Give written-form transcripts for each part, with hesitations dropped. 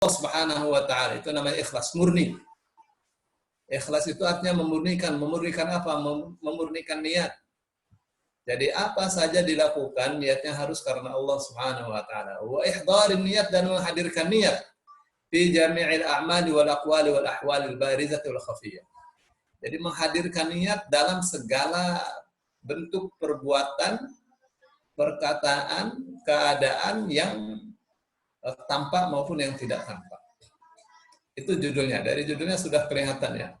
Subhanahu wa ta'ala. Itu namanya ikhlas, murni. Ikhlas itu artinya memurnikan. Memurnikan apa? Memurnikan niat. Jadi apa saja dilakukan, niatnya harus karena Allah Subhanahu wa ta'ala. Wa ihdarin niat, dan menghadirkan niat fi jami'il a'mali wal aqwali wal ahwalil barizati wal khafiyah. Jadi menghadirkan niat dalam segala bentuk perbuatan, perkataan, keadaan yang tampak maupun yang tidak tampak. Itu judulnya. Dari judulnya sudah kelihatan ya,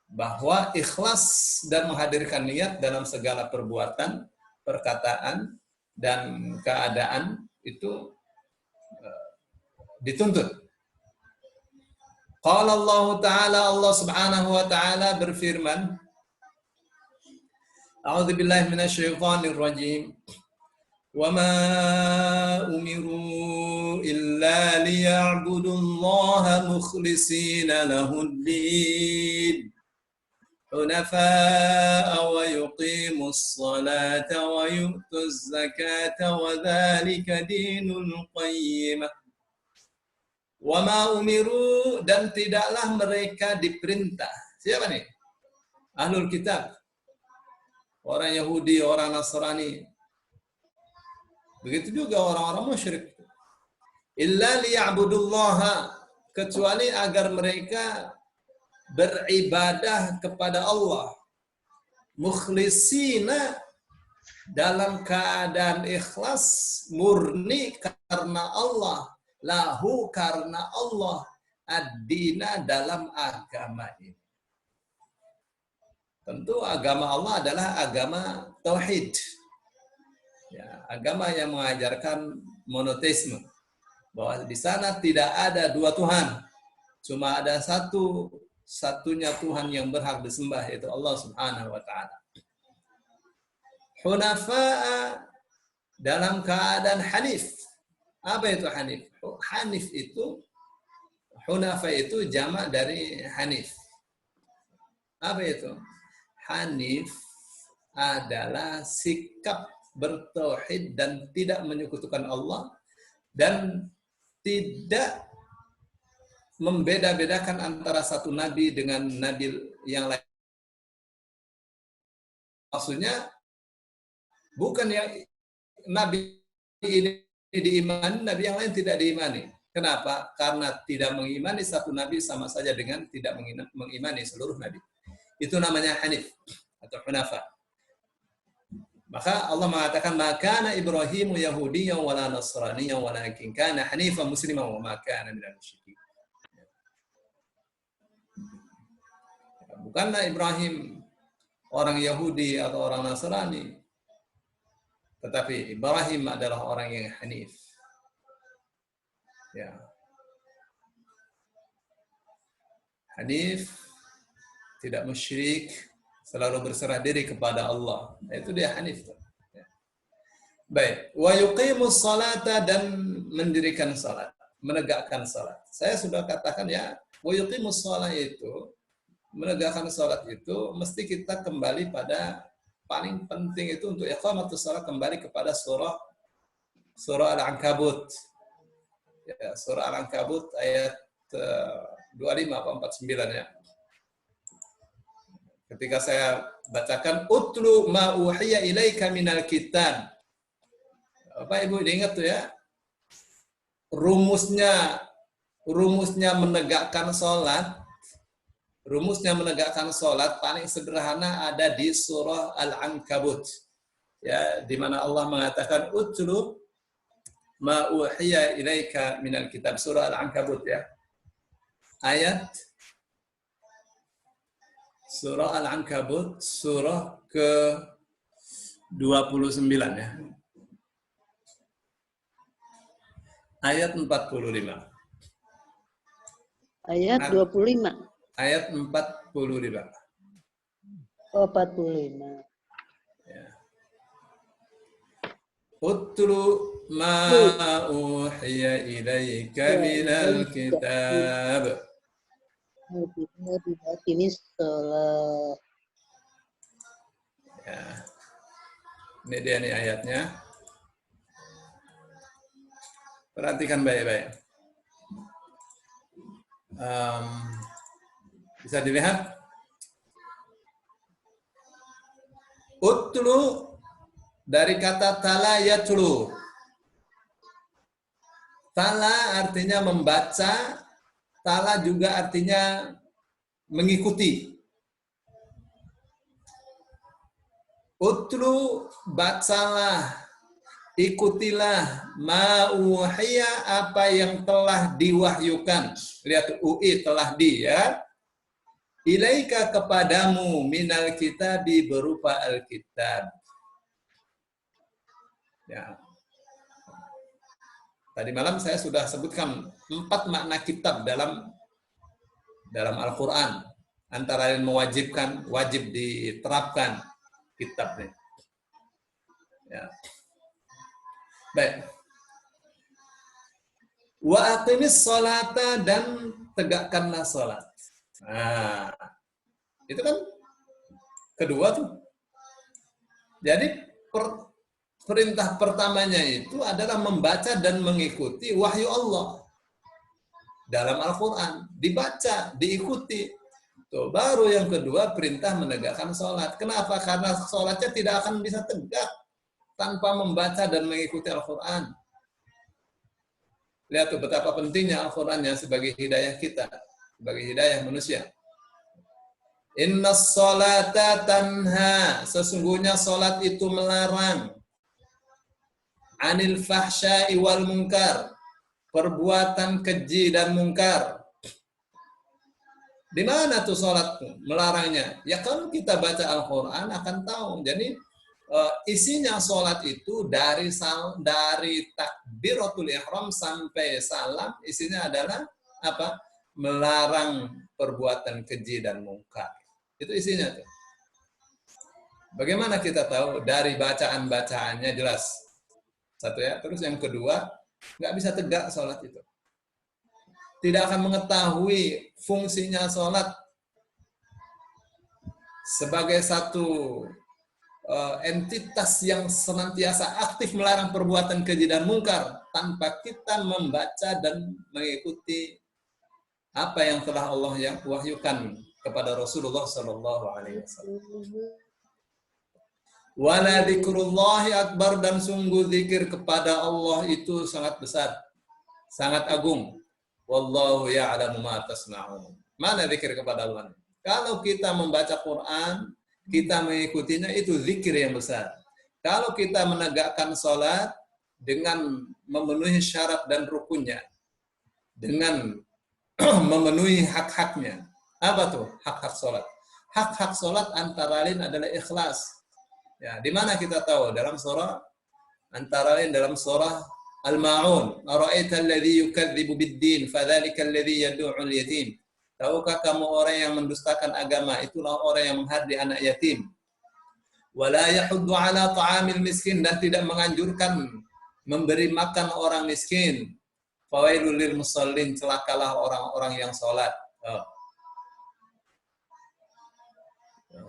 bahwa ikhlas dan menghadirkan niat dalam segala perbuatan, perkataan, dan keadaan itu dituntut. Qala Allah Ta'ala, Allah Subhanahu wa Ta'ala berfirman, A'udzu billahi minasyaitonir rajim. Wa ma umiru illa liya'budullaha mukhlishina lahud-din hunafa'a wa yuqimus salata wa yu'tuz zakata wa dzalika dinul qayyimah. Wa ma umiru, dan tidaklah mereka diperintah. Siapa nih? Ahlul kitab. Orang Yahudi, orang Nasrani. Begitu juga orang-orang musyrik. Illa liya'budullaha, kecuali agar mereka beribadah kepada Allah. Mukhlisina, dalam keadaan ikhlas, murni karena Allah. Lahu, karena Allah, ad-dina, dalam agama ini. Tentu agama Allah adalah agama tauhid. Ya, agama yang mengajarkan monoteisme, bahwa di sana tidak ada dua Tuhan, cuma ada satunya Tuhan yang berhak disembah, yaitu Allah Subhanahu wa Ta'ala. Hunafa'a, dalam keadaan hanif. Apa itu hanif? Hanif itu, hunafa itu jamak dari hanif. Apa itu? Hanif adalah sikap bertauhid dan tidak menyekutukan Allah, dan tidak membeda-bedakan antara satu nabi dengan nabi yang lain. Maksudnya bukan yang nabi ini diimani, nabi yang lain tidak diimani. Kenapa? Karena tidak mengimani satu nabi sama saja dengan tidak mengimani seluruh nabi. Itu namanya hanif atau hunafa. Maka Allah mengatakan, maka Ibrahimu Yahudiyyan wala Nasraniyyan walakin kana hanifan musliman wa ma kana minal musyrikin. Bukanlah Ibrahim orang Yahudi atau orang Nasrani, tetapi Ibrahim adalah orang yang hanif. Ya. Hanif, tidak musyrik, selalu berserah diri kepada Allah. Itu dia hanif. Ya. Baik, wa yuqimus salata, dan mendirikan salat, menegakkan salat. Saya sudah katakan ya, wa yuqimus salat itu, menegakkan salat itu mesti kita kembali pada paling penting itu untuk iqamatus salat, kembali kepada surah Al-Ankabut. Ya, surah Al-Ankabut ayat 25 atau 49 ya. Ketika saya bacakan utlu ma uhiya ilaika minal kitab. Bapak Ibu diingat tuh ya. Rumusnya menegakkan salat. Rumusnya menegakkan salat paling sederhana ada di surah Al-Ankabut. Ya, di mana Allah mengatakan utlu ma uhiya ilaika minal kitab, surah Al-Ankabut ya. Ayat surah Al-Ankabut, surah ke-29 ya. Ayat 45. Ayat 25. Ayat 45. Oh, 45. Ya. Utlu ma uhiya ilaika minal kitab. Ini salat. Ya. Ini dia nih ayatnya. Perhatikan baik-baik. Um, bisa dilihat. Utlu dari kata tala yatlu. Tala artinya membaca, tala juga artinya mengikuti. Utlu, bacalah, ikutilah ma'uhiya, apa yang telah diwahyukan. Lihat UI telah di ya. Ilaika kepadamu minal kitabi berupa Alkitab. Ya. Tadi malam saya sudah sebutkan 4 makna kitab dalam Al-Quran. Antara lain mewajibkan, wajib diterapkan kitabnya. Ya. Baik. Wa aqimis sholata, dan tegakkanlah sholat. Nah, itu kan kedua tuh. Jadi perintah pertamanya itu adalah membaca dan mengikuti wahyu Allah dalam Al-Quran. Dibaca, diikuti. Tuh, baru yang kedua perintah menegakkan sholat. Kenapa? Karena sholatnya tidak akan bisa tegak tanpa membaca dan mengikuti Al-Quran. Lihat tuh betapa pentingnya Al-Quran yang sebagai hidayah kita, sebagai hidayah manusia. Inna sholata tanha, sesungguhnya sholat itu melarang anil fahsya'i wal munkar, perbuatan keji dan mungkar. Di mana tuh sholat melarangnya? Ya kalau kita baca Al-Quran akan tahu. Jadi isinya sholat itu dari takbiratul ihram sampai salam, isinya adalah apa? Melarang perbuatan keji dan mungkar. Itu isinya tuh. Bagaimana kita tahu? Dari bacaan-bacaannya jelas. Satu ya. Terus yang kedua, nggak bisa tegak sholat itu. Tidak akan mengetahui fungsinya sholat sebagai satu entitas yang senantiasa aktif melarang perbuatan keji dan mungkar tanpa kita membaca dan mengikuti apa yang telah Allah yang wahyukan kepada Rasulullah Sallallahu Alaihi Wasallam. Wala dzikrullahi akbar, dan sungguh zikir kepada Allah itu sangat besar, sangat agung. Wallahu ya'lamu ma tasna'un. Mana zikir kepada Allah? Kalau kita membaca Quran, kita mengikutinya, itu zikir yang besar. Kalau kita menegakkan sholat dengan memenuhi syarat dan rukunnya, dengan memenuhi hak-haknya. Apa tuh hak-hak sholat? Hak-hak sholat antara lain adalah ikhlas. Ya, di mana kita tahu? Dalam surah, antara lain dalam surah Al-Ma'un. Ara'aita alladhi yukadzibu bid-din, fadzalika alladhi yad'u'ul yatim. Tahukah kamu orang yang mendustakan agama? Itulah orang yang menghardi anak yatim. Wala yahuddu ala ta'amil miskin, dan tidak menganjurkan memberi makan orang miskin. Fawailul lil musallin, celakalah orang-orang yang sholat.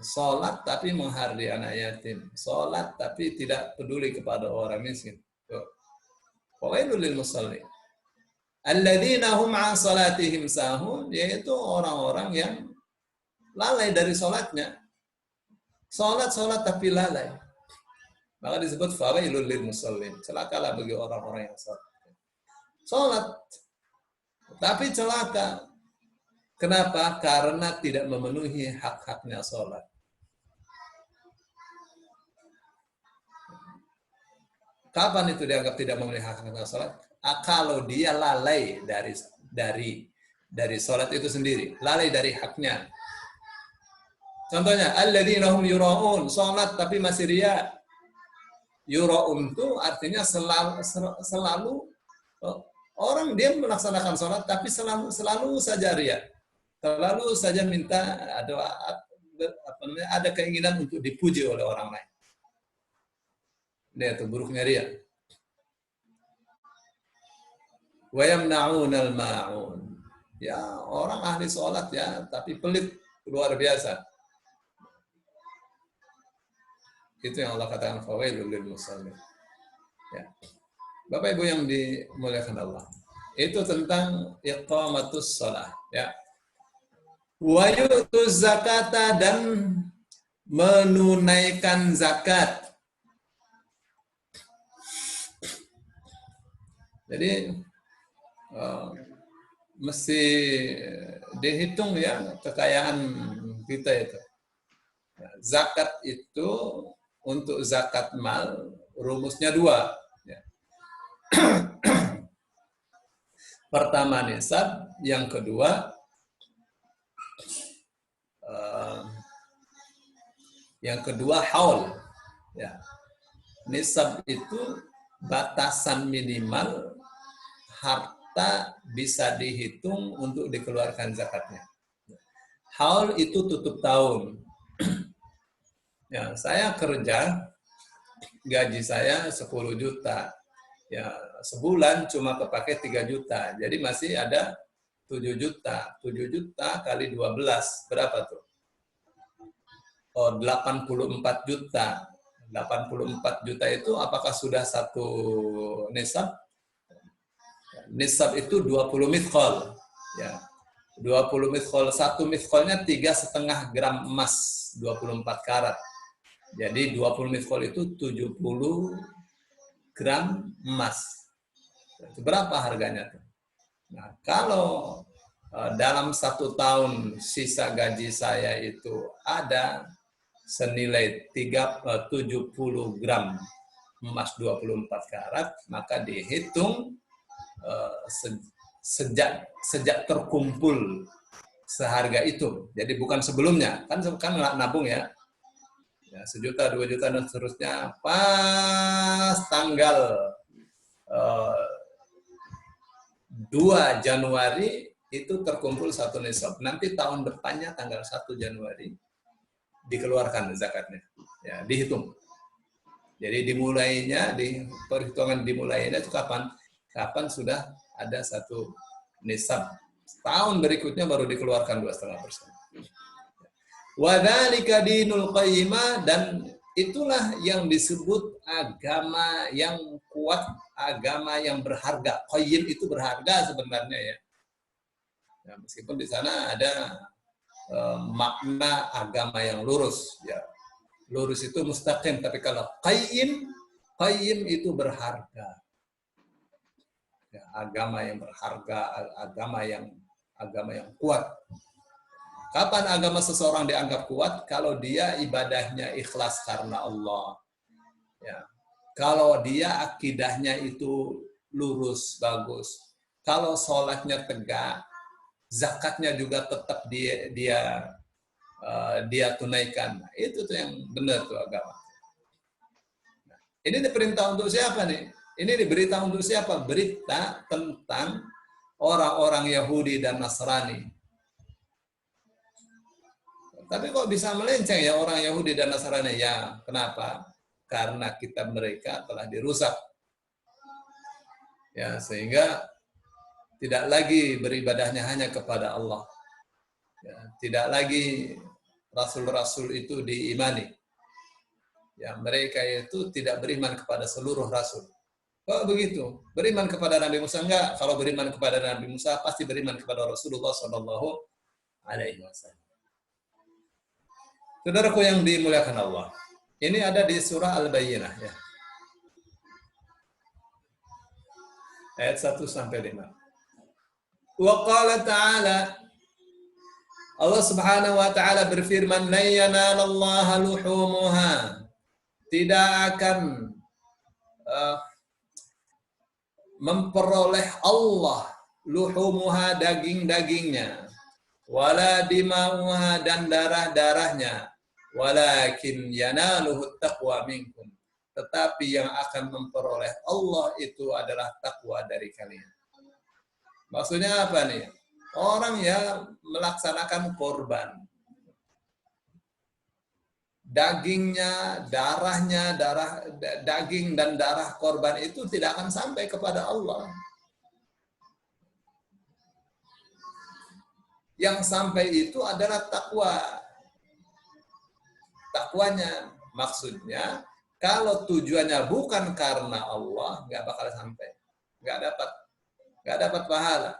Sholat tapi menghardi anak yatim. Sholat tapi tidak peduli kepada orang miskin. Fawailul lil musallin. Alladzina hum an salatihim sahun, yaitu orang-orang yang lalai dari sholatnya. Sholat tapi lalai. Maka disebut fawailul lil musallin. Celakalah bagi orang-orang yang sholat. Sholat tapi celaka. Kenapa? Karena tidak memenuhi hak-haknya sholat. Kapan itu dianggap tidak memenuhi hak-haknya sholat? Kalau dia lalai dari sholat itu sendiri, lalai dari haknya. Contohnya, alladzina hum yura'un, sholat tapi masih riya. Yura'un itu artinya selalu orang dia melaksanakan sholat tapi selalu saja riya. Selalu saja minta ada keinginan untuk dipuji oleh orang lain. Dia itu buruknya riya. Wa yamna'unal ma'un. Ya, orang ahli sholat ya, tapi pelit luar biasa. Itu yang Allah katakan fawailul lil musallin. Ya. Bapak Ibu yang dimuliakan Allah. Itu tentang iqamatus shalah, ya. Wa yu'tuz zakata, dan menunaikan zakat. Jadi mesti dihitung ya kekayaan kita itu. Zakat itu untuk zakat mal rumusnya dua. Ya. Pertama nisab, yang kedua haul. Ya. Nisab itu batasan minimal harta bisa dihitung untuk dikeluarkan zakatnya. Haul itu tutup tahun. Ya, saya kerja, gaji saya 10 juta. Ya, sebulan cuma kepake 3 juta. Jadi masih ada 7 juta. 7 juta kali 12, berapa tuh? Oh, 84 juta. 84 juta itu apakah sudah satu nisab? Nisab itu 20 mithqal. Ya. 20 mithqal, satu mithqalnya 3,5 gram emas, 24 karat. Jadi 20 mithqal itu 70 gram emas. Itu berapa harganya tuh? Nah, kalau dalam 1 tahun sisa gaji saya itu ada senilai 70 gram emas 24 karat, maka dihitung sejak terkumpul seharga itu. Jadi bukan sebelumnya, kan nabung ya. Ya, 1 juta, 2 juta dan seterusnya. Pas tanggal 2 Januari itu terkumpul satu nisab. Nanti tahun depannya tanggal 1 Januari dikeluarkan zakatnya. Ya, dihitung. Jadi dimulainya, di perhitungan dimulainya itu kapan? Kapan sudah ada satu nisab. Tahun berikutnya baru dikeluarkan 2,5%. Wadzalika dinul qayyimah, dan itulah yang disebut agama yang kuat, agama yang berharga. Qayyim itu berharga sebenarnya ya. Ya, meskipun di sana ada makna agama yang lurus ya. Lurus itu mustaqim, tapi kalau qayyim itu berharga. Ya, agama yang berharga, agama yang kuat. Kapan agama seseorang dianggap kuat? Kalau dia ibadahnya ikhlas karena Allah. Ya. Kalau dia akidahnya itu lurus, bagus. Kalau sholatnya tegak, zakatnya juga tetap dia tunaikan. Itu tuh yang benar tuh agama. Ini diperintah untuk siapa nih? Ini diberita untuk siapa? Berita tentang orang-orang Yahudi dan Nasrani. Tapi kok bisa melenceng ya orang Yahudi dan Nasrani? Ya, kenapa? Karena kitab mereka telah dirusak. Ya, sehingga tidak lagi beribadahnya hanya kepada Allah. Ya, tidak lagi rasul-rasul itu diimani. Ya, mereka itu tidak beriman kepada seluruh rasul. Kok begitu? Beriman kepada Nabi Musa enggak? Kalau beriman kepada Nabi Musa pasti beriman kepada Rasulullah Shallallahu Alaihi Wasallam. Saudaraku yang dimuliakan Allah, ini ada di surah Al-Bayyinah ya. Ayat 1-5. Wa qala ta'ala, Allah Subhanahu wa taala berfirman, "La yanalallaha luhumuha." Tidak akan memperoleh Allah luhumuha, daging-dagingnya, wala dimauha, dan darah-darahnya, walakin yanaluhu taqwa minkum. Tetapi yang akan memperoleh Allah itu adalah takwa dari kalian. Maksudnya apa nih? Orang yang melaksanakan korban, dagingnya, darahnya, daging dan darah korban itu tidak akan sampai kepada Allah. Yang sampai itu adalah takwa. Takwanya maksudnya kalau tujuannya bukan karena Allah, nggak bakal sampai, nggak dapat. nggak dapat pahala.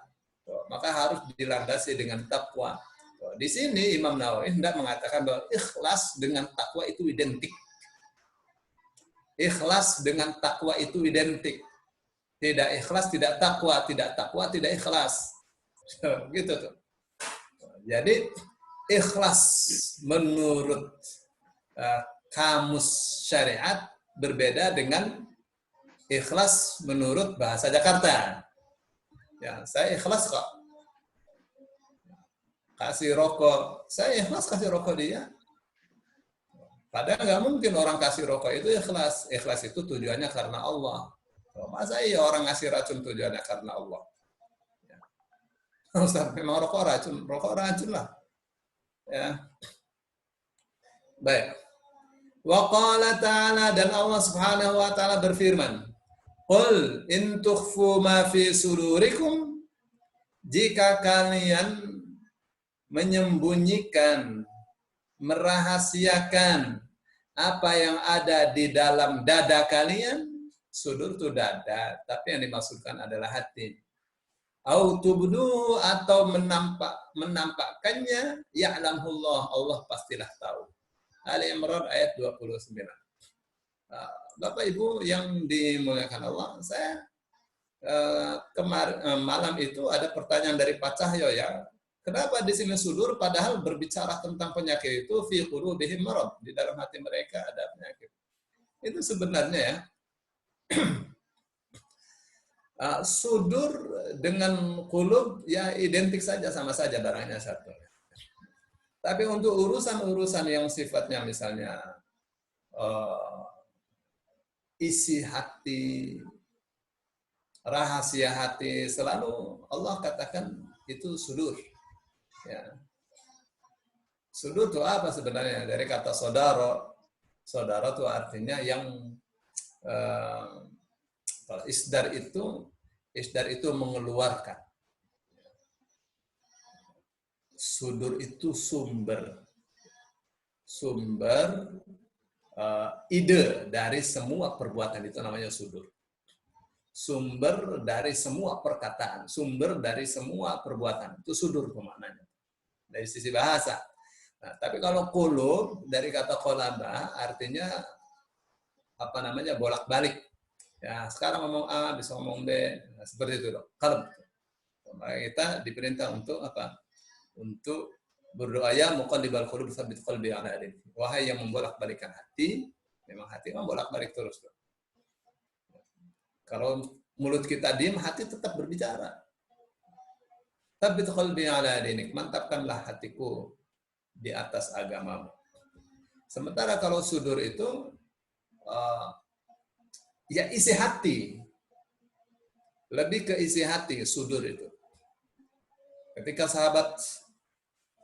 Maka harus dilandasi dengan takwa. Di sini Imam Nawawi hendak mengatakan bahwa ikhlas dengan takwa itu identik. Ikhlas dengan takwa itu identik. Tidak ikhlas, tidak takwa. Tidak takwa, tidak ikhlas. Gitu tuh. Jadi ikhlas menurut kamus syariat berbeda dengan ikhlas menurut bahasa Jakarta. Ya, saya ikhlas kok. Kasih rokok, saya ikhlas kasih rokok dia. Padahal nggak mungkin orang kasih rokok itu ikhlas. Ikhlas itu tujuannya karena Allah. Masa iya orang ngasih racun tujuannya karena Allah? Ya. Ustaz, memang rokok racun lah. Ya. Baik. Wa qala ta'ala, dan Allah Subhanahu wa taala berfirman, "Qul in tukhfu ma fi sudurikum," jika kalian menyembunyikan, merahasiakan apa yang ada di dalam dada kalian, sudur itu dada, tapi yang dimaksudkan adalah hati. Au tubdu, atau menampakkannya, ya'lamullah, Allah pastilah tahu. Ali Imran ayat 29. Bapak Ibu yang dimuliakan Allah, saya malam itu ada pertanyaan dari Pak Cahyo ya. Kenapa di sini sudur padahal berbicara tentang penyakit itu fi qulubihim marad, di dalam hati mereka ada penyakit. Itu sebenarnya ya sudur dengan qulub ya identik saja, sama saja barangnya satu. Tapi untuk urusan-urusan yang sifatnya misalnya isi hati, rahasia hati, selalu Allah katakan itu sudur. Ya. Sudur itu apa sebenarnya? Dari kata saudara. Saudara itu artinya yang kalau isdar itu mengeluarkan. Sudur itu sumber ide dari semua perbuatan, itu namanya sudur. Sumber dari semua perkataan, sumber dari semua perbuatan, itu sudur pemaknanya dari sisi bahasa. Nah, tapi kalau qulub dari kata qalaba artinya bolak-balik. Ya, sekarang ngomong A, bisa ngomong B, nah, seperti itu loh. Qalb. Maka kita diperintah untuk apa? Untuk berdoa, ya muqallibal qulub tsabbit qalbi ala dinik. Wahai yang membolak-balikkan hati, memang hati bolak-balik terus loh. Kalau mulut kita diam, hati tetap berbicara. Tsabbit qalbi ala dinik, mantapkanlah hatiku di atas agamamu. Sementara kalau sudur itu ya isi hati, lebih ke isi hati sudur itu. Ketika sahabat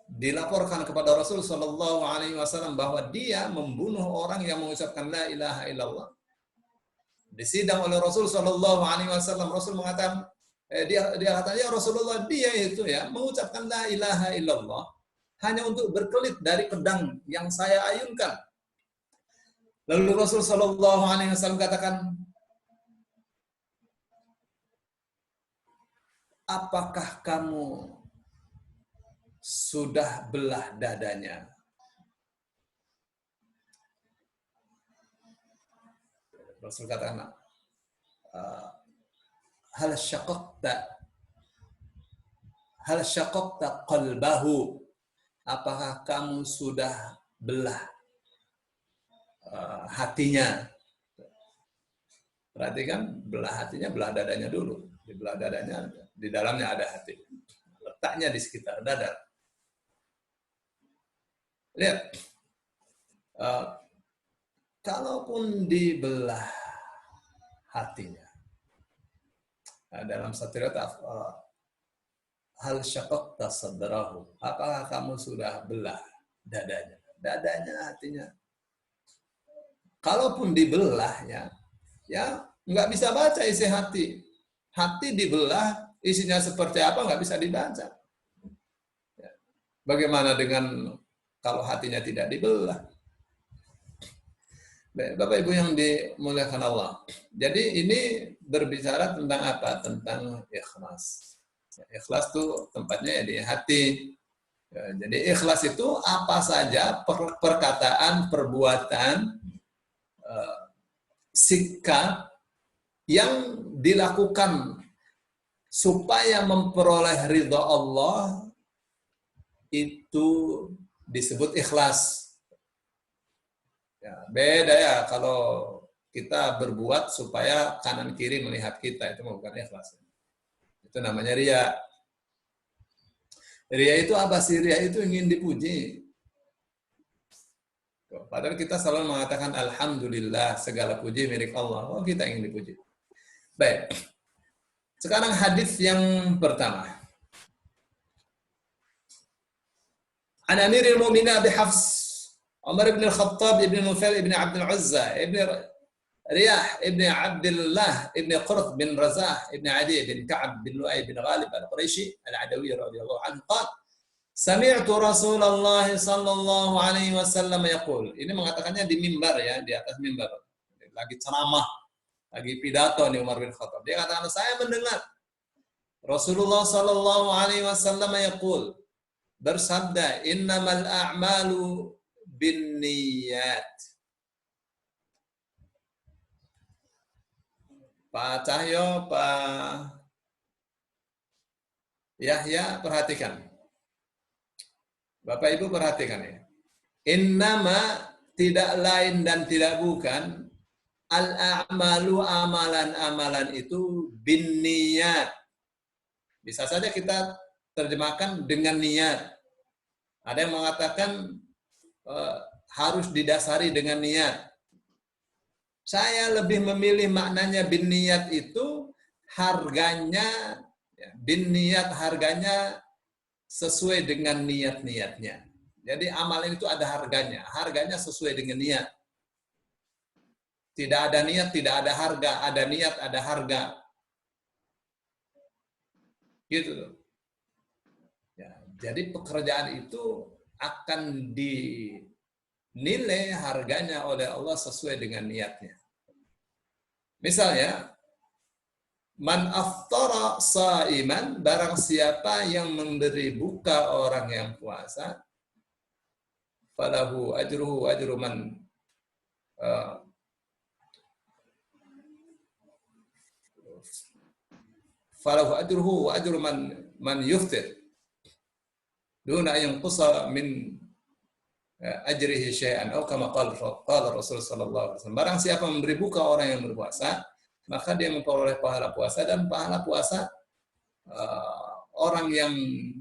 dilaporkan kepada Rasul Shallallahu Alaihi Wasallam bahwa dia membunuh orang yang mengucapkan la ilaha illallah, disidang oleh Rasul Shallallahu Alaihi Wasallam, Rasul mengatakan, dia kata, ya Rasulullah, dia itu ya mengucapkan la ilaha illallah hanya untuk berkelit dari pedang yang saya ayunkan. Lalu Rasul Shallallahu Alaihi Wasallam katakan, apakah kamu sudah belah dadanya? Rasul katakan, hal syaqaqta qalbahu, apakah kamu sudah belah hatinya? Perhatikan, belah hatinya, belah dadanya dulu. Di belah dadanya, di dalamnya ada hati. Letaknya di sekitar dada. Lihat, kalaupun dibelah hatinya, dalam satu riwayat, hal syaqaqta sadrahu, apakah kamu sudah belah dadanya? Dadanya, hatinya. Kalaupun dibelah ya nggak bisa baca isi hati. Hati dibelah, isinya seperti apa nggak bisa dibaca. Bagaimana dengan kalau hatinya tidak dibelah? Bapak Ibu yang dimuliakan Allah. Jadi ini berbicara tentang apa? Tentang ikhlas. Ikhlas itu tempatnya ya di hati. Jadi ikhlas itu apa saja perkataan, perbuatan, sikap yang dilakukan supaya memperoleh ridha Allah itu disebut ikhlas. Ya, beda ya kalau kita berbuat supaya kanan kiri melihat kita, itu bukan ikhlas. Itu namanya ria. Ria itu apa sih? Ria itu ingin dipuji. Padahal kita selalu mengatakan alhamdulillah, segala puji milik Allah. Oh, kita ingin dipuji. Baik. Sekarang hadis yang pertama. An Amirul Mu'minin Abi Hafs Umar ibn al-Khattab ibn Nufail ibn Abd al-Uzza ibn Riyah ibn Abdullah ibn Qurt bin Razah ibn Adi bin Ka'ab bin Lu'ay bin Ghalib al-Quraishi al-Adawi radhiyallahu anhu qala sami'tu Rasulullah sallallahu alaihi wasallam yaqul. Ini mengatakannya di mimbar ya, di atas mimbar. Lagi ceramah, lagi pidato nih Umar bin Khattab. Dia katakan, saya mendengar Rasulullah sallallahu alaihi wasallam yaqul, bersabda, innamal a'malu binniyat. Pak Cahyo, Pak Yahya, perhatikan. Bapak Ibu perhatikan ya. Innama, tidak lain dan tidak bukan, al-a'malu, amalan-amalan itu binniyat. Bisa saja kita terjemahkan dengan niat. Ada yang mengatakan harus didasari dengan niat. Saya lebih memilih maknanya bin niat itu harganya, bin niat harganya sesuai dengan niat-niatnya. Jadi amalan itu ada harganya sesuai dengan niat. Tidak ada niat, tidak ada harga, ada niat, ada harga. Gitu loh. Ya, jadi pekerjaan itu akan dinilai harganya oleh Allah sesuai dengan niatnya. Misalnya, man aftara sa'iman, barang siapa yang memberi buka orang yang puasa, falahu ajruhu ajru man falahu ajruhu wa ajru man yuftir. Duna yanqusa min ajrihi syai'an atau kama qala Rasul sallallahu alaihi wasallam. Barang siapa memberi buka orang yang berpuasa, maka dia memperoleh pahala puasa, dan pahala puasa orang yang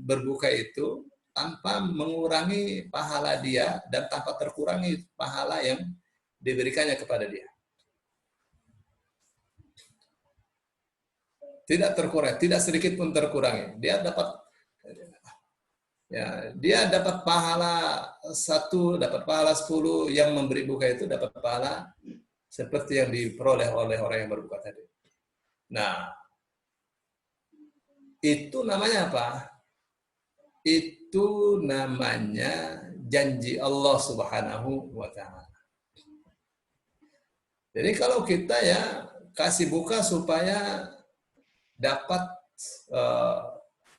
berbuka itu tanpa mengurangi pahala dia dan tanpa terkurangi pahala yang diberikannya kepada dia. Tidak terkurangi, tidak sedikit pun terkurangi. Dia dapat pahala 1, dapat pahala 10, yang memberi buka itu dapat pahala seperti yang diperoleh oleh orang yang berbuka tadi. Nah, itu namanya apa? Itu namanya janji Allah Subhanahu wa Ta'ala. Jadi kalau kita ya kasih buka supaya dapat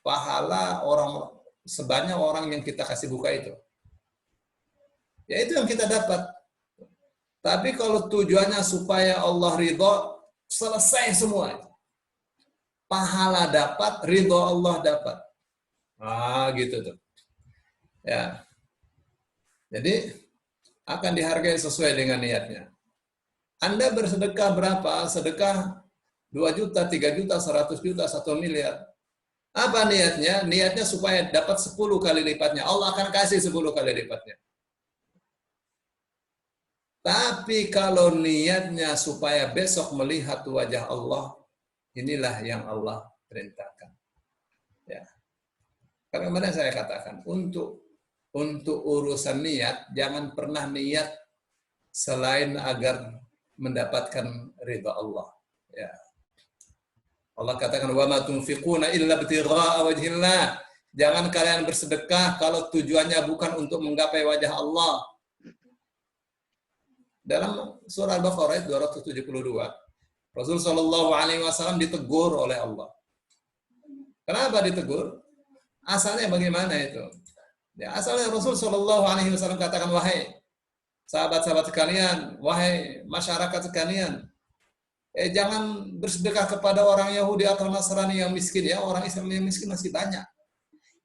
pahala orang sebanyak orang yang kita kasih buka itu. Ya itu yang kita dapat. Tapi kalau tujuannya supaya Allah ridho, selesai semua. Pahala dapat, ridho Allah dapat. Gitu tuh. Ya. Jadi akan dihargai sesuai dengan niatnya. Anda bersedekah berapa? Sedekah 2 juta, 3 juta, 100 juta, 1 miliar. Apa niatnya? Niatnya supaya dapat 10 kali lipatnya. Allah akan kasih 10 kali lipatnya. Tapi kalau niatnya supaya besok melihat wajah Allah, inilah yang Allah perintahkan. Ya. Kadang-kadang saya katakan, untuk urusan niat, jangan pernah niat selain agar mendapatkan ridha Allah. Ya. Allah katakan, wa ma tunfiquna illa ibtigha'a wajhillah. Jangan kalian bersedekah kalau tujuannya bukan untuk menggapai wajah Allah. Dalam surah Al-Baqarah 272, Rasul Shallallahu Alaihi Wasallam ditegur oleh Allah. Kenapa ditegur? Asalnya bagaimana itu? Ya, asalnya Rasul Shallallahu Alaihi Wasallam katakan, wahai sahabat-sahabat sekalian, wahai masyarakat sekalian, jangan bersedekah kepada orang Yahudi atau Nasrani yang miskin ya, orang Islam yang miskin masih banyak.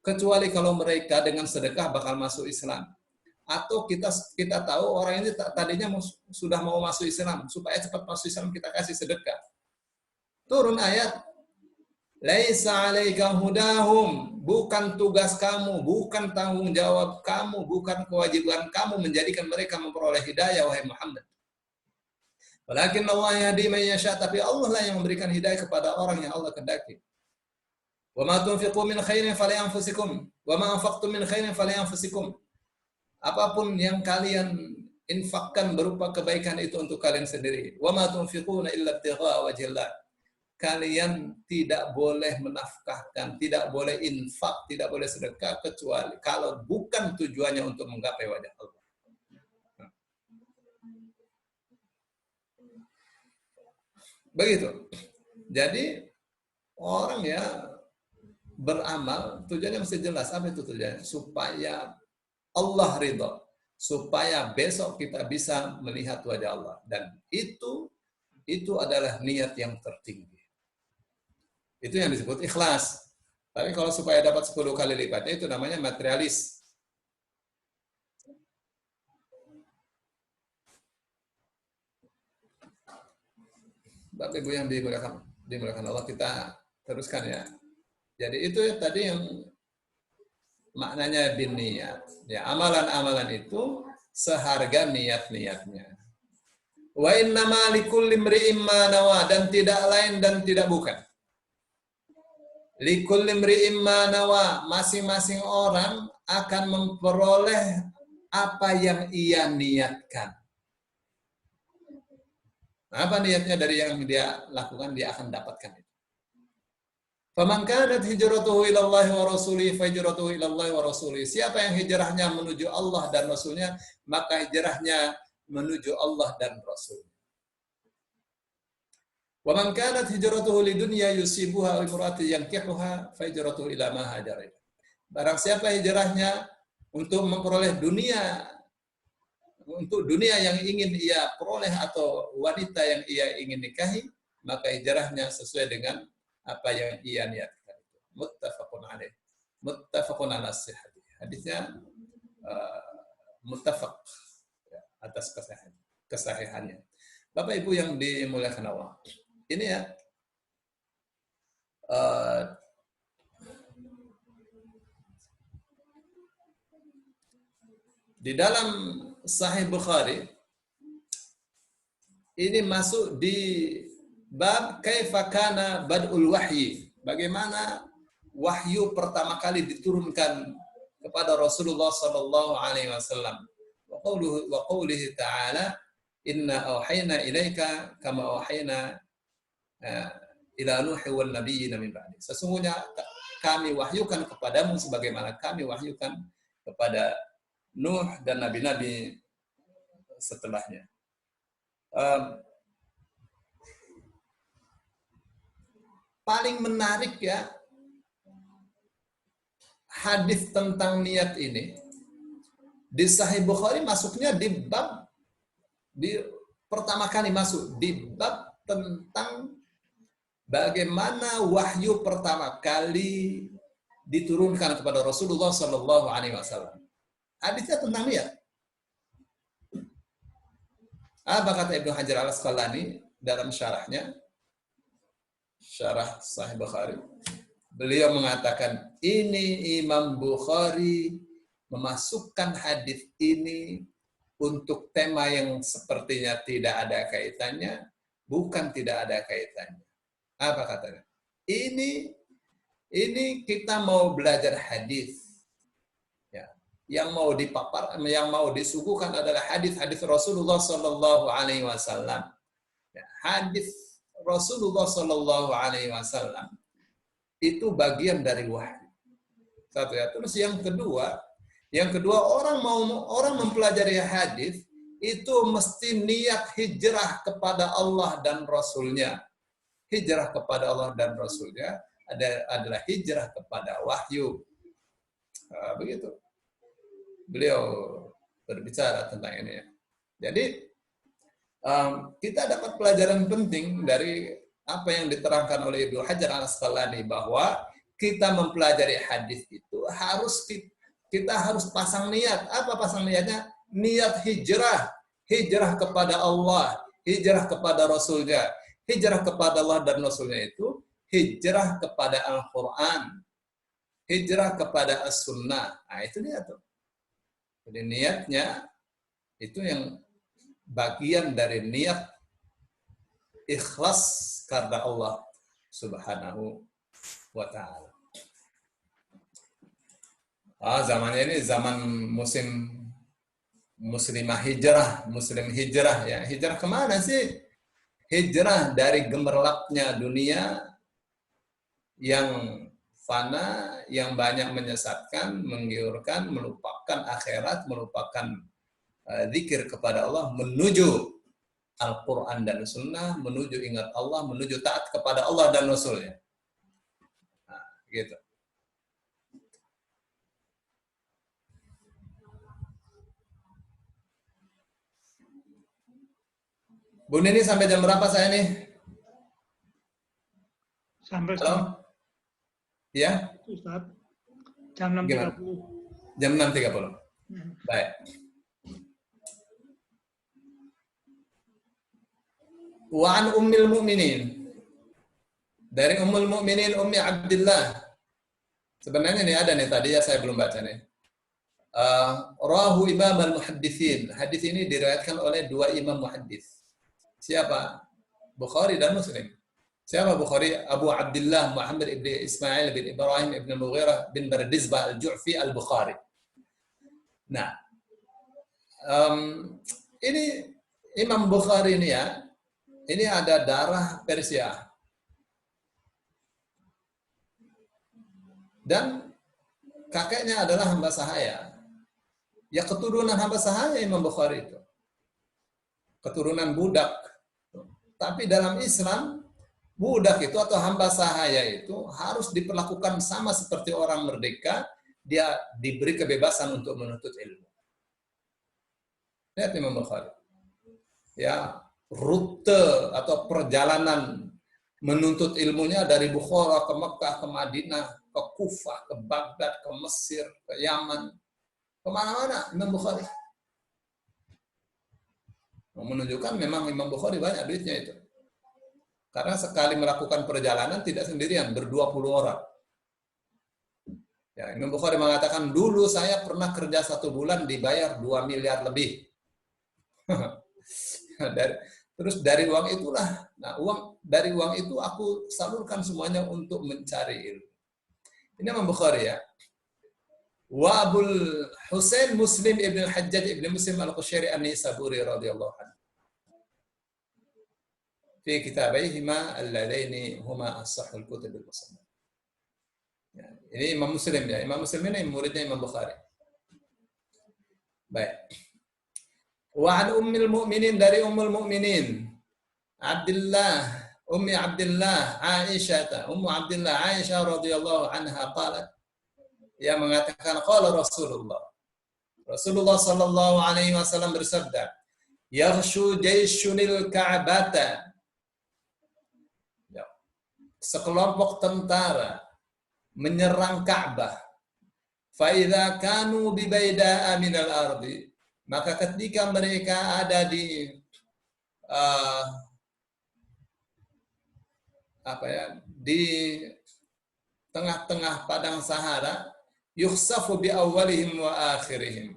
Kecuali kalau mereka dengan sedekah bakal masuk Islam. Atau kita tahu orang ini tadinya sudah mau masuk Islam, supaya cepat masuk Islam kita kasih sedekah. Turun ayat, laisa 'alaika hudahum, bukan tugas kamu, bukan tanggung jawab kamu, bukan kewajiban kamu menjadikan mereka memperoleh hidayah wahai Muhammad. Walakin Allah yahdi man yasha, tapi Allah lah yang memberikan hidayah kepada orang yang Allah kehendaki. Wa ma tunfiqu min khairin falyanfusikum wa ma anfaqtum min khairin falyanfusikum. Apapun yang kalian infakkan berupa kebaikan itu untuk kalian sendiri. Wa ma tunfiquna illa ibtigha'a wajhillah. Kalian tidak boleh menafkahkan, tidak boleh infak, tidak boleh sedekah kecuali kalau bukan tujuannya untuk menggapai wajah Allah. Begitu. Jadi orang ya beramal tujuannya mesti jelas. Apa itu tujuannya? Supaya Allah ridha, supaya besok kita bisa melihat wajah Allah, dan itu adalah niat yang tertinggi. Itu yang disebut ikhlas. Tapi kalau supaya dapat 10 kali lipatnya itu namanya materialis. Bapak Ibu yang dimuliakan Allah, kita teruskan ya. Jadi itu tadi yang maknanya bin niat. Ya, amalan-amalan itu seharga niat-niatnya. Wa innama likulli imri'in ma nawa, dan tidak lain dan tidak bukan. Likulli imri'in ma nawa, masing-masing orang akan memperoleh apa yang ia niatkan. Apa niatnya dari yang dia lakukan, dia akan dapatkan itu. Faman kanat hijratuhu ila Allah wa rasulihi fa hijratuhu ila Allah wa rasulihi. Siapa yang hijrahnya menuju Allah dan Rasulnya, maka hijrahnya menuju Allah dan Rasulnya. Wa man kanat hijratuhu lidunya yusibuha wa imra'atin yankihuha fa hijratuhu ila ma hajara. Barang siapa hijrahnya untuk memperoleh dunia, untuk dunia yang ingin ia peroleh atau wanita yang ia ingin nikahi, maka hijrahnya sesuai dengan apa yang ia niatkan. Muttafaqun alaih. Muttafaqun ala sihhah. Hadisnya muttafaq atas kesahihannya. Bapak Ibu yang dimuliakan Allah. Ini ya di dalam Sahih Bukhari ini masuk di bab kaifa kana bad'ul wahyi, bagaimana wahyu pertama kali diturunkan kepada Rasulullah sallallahu alaihi wasallam. Wa qawlihi ta'ala, inna auhayna ilaika kama auhayna ila nuhi wal nabiyyin min ba'di. Sesungguhnya kami wahyukan kepadamu sebagaimana kami wahyukan kepada Nuh dan nabi-nabi setelahnya. Paling menarik ya hadis tentang niat ini di Sahih Bukhari masuknya di bab pertama kali masuk di bab tentang bagaimana wahyu pertama kali diturunkan kepada Rasulullah Shallallahu Alaihi Wasallam. Hadisnya tentang niat. Apa kata Ibnu Hajar Al-Asqalani dalam syarahnya? Syarah Sahih Bukhari. Beliau mengatakan, ini Imam Bukhari memasukkan hadis ini untuk tema yang sepertinya tidak ada kaitannya, bukan tidak ada kaitannya. Apa katanya? Ini kita mau belajar hadis. Ya, yang mau disuguhkan adalah hadis-hadis Rasulullah Sallallahu Alaihi Wasallam. Ya, hadis Rasulullah Sallallahu Alaihi Wasallam itu bagian dari wahyu. Satu ya. Terus yang kedua orang mempelajari hadis itu mesti niat hijrah kepada Allah dan Rasul-Nya. Hijrah kepada Allah dan Rasul-Nya adalah hijrah kepada wahyu. Begitu. Beliau berbicara tentang ini. Jadi kita dapat pelajaran penting dari apa yang diterangkan oleh Ibnu Hajar Al-Asqalani, bahwa kita mempelajari hadis itu kita harus pasang niat. Apa pasang niatnya? Niat hijrah. Hijrah kepada Allah, hijrah kepada Rasul-Nya. Hijrah kepada Allah dan Rasul-Nya itu hijrah kepada Al-Quran, hijrah kepada As-Sunnah. Nah, itu dia tuh. Jadi niatnya itu yang bagian dari niat ikhlas karena Allah Subhanahu wa ta'ala. Zamannya ini zaman musim muslimah hijrah, muslim hijrah ya. Hijrah kemana sih? Hijrah dari gemerlapnya dunia yang fana, yang banyak menyesatkan, menggiurkan, melupakan akhirat, melupakan zikir kepada Allah, menuju Al-Quran dan Sunnah, menuju ingat Allah, menuju taat kepada Allah dan Rasulnya. Nah, gitu. Bu Nini sampai jam berapa saya nih? Sampai Halo? Ya? Ustaz, jam 6.30. Jam 6.30. Baik. Wa an ummil mu'minin. Dari Ummul Mukminin Ummi Abdillah. Sebenarnya ini ada nih tadi ya, saya belum baca nih. Rahu Imam al-Muhaddithin. Hadis ini diriwayatkan oleh dua imam muhaddits. Siapa? Bukhari dan Muslim. Siapa Bukhari? Abu Abdullah Muhammad ibn Ismail bin Ibrahim ibn Mughirah bin Bardizbah al-Ju'fi al-Bukhari. Nah, ini Imam Bukhari ini ya, ini ada darah Persia. Dan kakeknya adalah hamba sahaya. Ya, keturunan hamba sahaya Imam Bukhari itu. Keturunan budak. Tapi dalam Islam, budak itu atau hamba sahaya itu harus diperlakukan sama seperti orang merdeka. Dia diberi kebebasan untuk menuntut ilmu. Lihat Imam Bukhari. Ya, rute atau perjalanan menuntut ilmunya dari Bukhara ke Mekah, ke Madinah, ke Kufah, ke Baghdad, ke Mesir, ke Yaman, kemana-mana Imam Bukhari. Menunjukkan memang Imam Bukhari banyak duitnya itu. Karena sekali melakukan perjalanan tidak sendirian, ber-20 orang. Ya, Imam Bukhari mengatakan, dulu saya pernah kerja 1 bulan dibayar 2 miliar lebih. Terus dari uang itulah, dari uang itu aku salurkan semuanya untuk mencari ilmu. Ini Imam Bukhari ya. Wa Abul Husain Muslim ibn al-Hajjaj ibn Muslim al-Qushairi an-Nisaburi radhiyallahu anhu. Fi kitabaihima alladaini huma as-sahhul kutub al-musannaf. Ya, ini Imam Muslim ya. Imam Muslim ini muridnya Imam Bukhari. Baik. Wa an ummil mu'minin, dari ummul mu'minin Ummi Abdillah Aisyah, Ummu Abdillah Aisyah radhiyallahu anha qalat, ia mengatakan qala Rasulullah sallallahu alaihi wasallam bersabda, yaghshu jayshunil ka'bata, sekelompok tentara menyerang Ka'bah, fa idza kanu bi baida'a minal ardi, maka ketika mereka ada di di tengah-tengah padang Sahara, yukhsafu bi awwalihim wa akhirihim,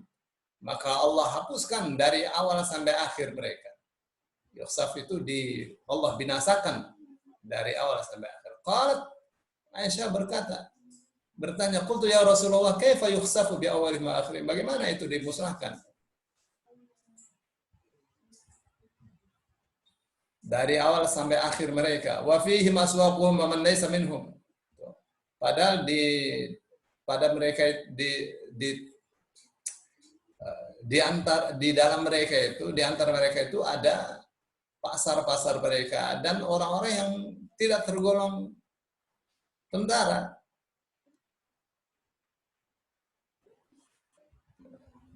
maka Allah hapuskan dari awal sampai akhir mereka. Yukhsaf itu Allah binasakan dari awal sampai akhir. Qalat, Aisyah bertanya, qultu ya Rasulullah, kaifa yukhsafu bi awwalihim wa akhirihim? Bagaimana itu dimusnahkan? Dari awal sampai akhir mereka. Wa fihi maswaquhum wa man laysa minhum. Padahal pada mereka di dalam mereka itu, di antara mereka itu ada pasar-pasar mereka dan orang-orang yang tidak tergolong tentara.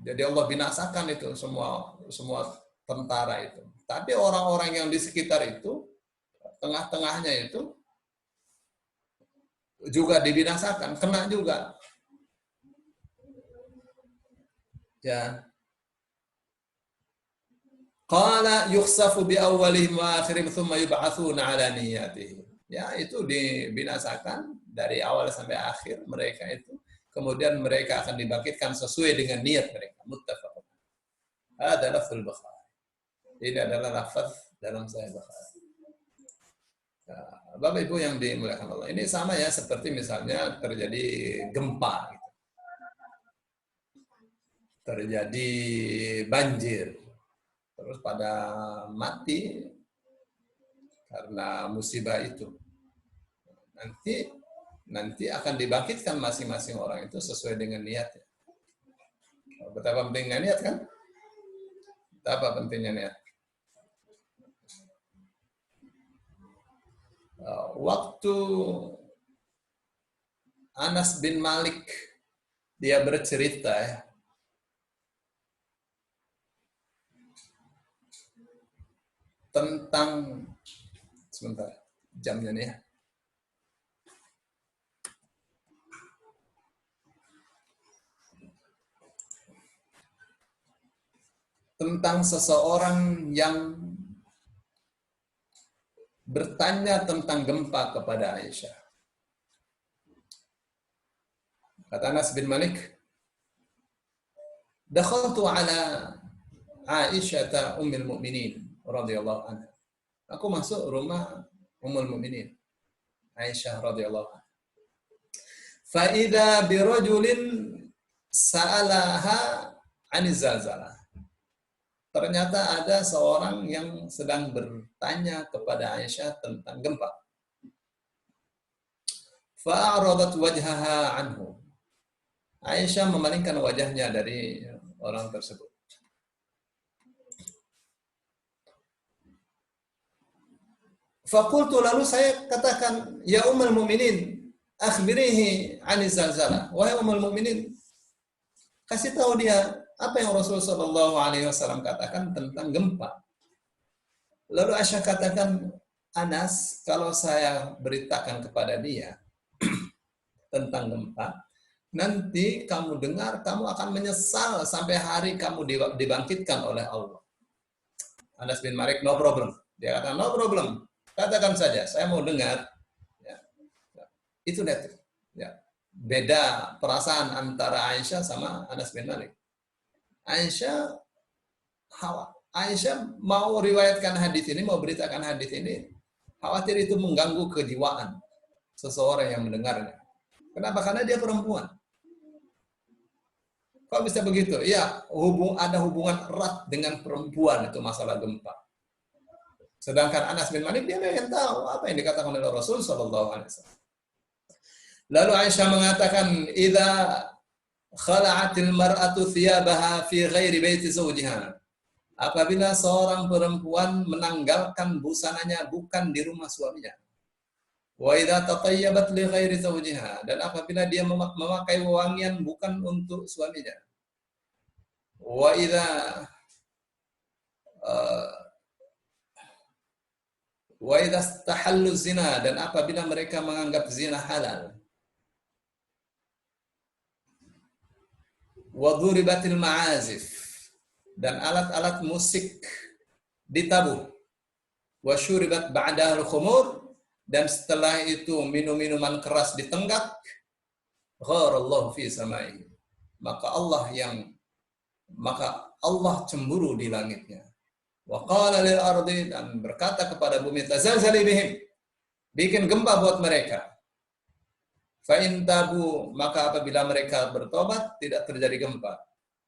Jadi Allah binasakan itu semua tentara itu. Tapi orang-orang yang di sekitar itu, tengah-tengahnya itu juga dibinasakan, kena juga. Ya. Qala yukhsafu bi awwalihim wa akhirihim thumma yub'atsuna 'ala niyyatihim. Ya, itu dibinasakan dari awal sampai akhir mereka itu. Kemudian mereka akan dibangkitkan sesuai dengan niat mereka. Muttafaqun. Ada lafzul Bukhari. Ini adalah lafaz dalam Sahih Bukhari. Bapak Ibu yang dimuliakan Allah, ini sama ya seperti misalnya terjadi gempa, gitu. Terjadi banjir, terus pada mati karena musibah itu. Nanti akan dibangkitkan masing-masing orang itu sesuai dengan niatnya. Betapa pentingnya niat kan? Betapa pentingnya niat. Waktu Anas bin Malik dia bercerita ya, tentang, sebentar jamnya nih ya, tentang seseorang yang bertanya tentang gempa kepada Aisyah. Kata Anas bin Malik, dakhaltu ala Aisyah ummul mukminin radhiyallahu anha. Aku masuk rumah Ummul Mukminin Aisyah radhiyallahu anha. Fa idza bi rajulin sa'alaha 'ani zalzalah. Ternyata ada seorang yang sedang bertanya kepada Aisyah tentang gempa. Fa'aradat wajhaha anhu. Aisyah memalingkan wajahnya dari orang tersebut. Faqultu, lalu saya katakan, ya Ummul Mukminin, akhbirihi 'ani zalzalah. Wahai Ummul Mukminin, kasih tahu dia apa yang Rasulullah Shallallahu Alaihi Wasallam katakan tentang gempa. Lalu Aisyah katakan, Anas, kalau saya beritakan kepada dia tentang gempa, nanti kamu dengar, kamu akan menyesal sampai hari kamu dibangkitkan oleh Allah. Anas bin Malik, no problem. Dia kata, no problem. Katakan saja, saya mau dengar. Ya. Itu netral. Ya. Beda perasaan antara Aisyah sama Anas bin Malik. Aisyah mau riwayatkan hadis ini, mau beritakan hadis ini, khawatir itu mengganggu kejiwaan seseorang yang mendengarnya. Kenapa? Karena dia perempuan. Kok bisa begitu? Ya, ada hubungan erat dengan perempuan itu masalah gempa. Sedangkan Anas bin Malik dia ingin tahu apa yang dikatakan oleh Rasul Shallallahu Alaihi Wasallam. Lalu Aisyah mengatakan, "Idza khala'atil mar'atu thiyabaha fi ghairi baiti zawjiha." Apabila seorang perempuan menanggalkan busananya bukan di rumah suaminya. Wa idza tatayyabat li ghairi zawjiha, dan apabila dia memakai wewangian bukan untuk suaminya. Wa idza istahallu zina, dan apabila mereka menganggap zina halal. Wa dhuribatil ma'azif, dan alat-alat musik ditabuh. Wa syuribat ba'dahul khumur, dan setelah itu minum-minuman keras ditenggak. Gharallahu fi samai, maka Allah cemburu di langitnya. Wa qala lil ardi, dan berkata kepada bumi, tazalzali bihim, bikin gempa buat mereka. Fa in tabu, maka apabila mereka bertobat tidak terjadi gempa.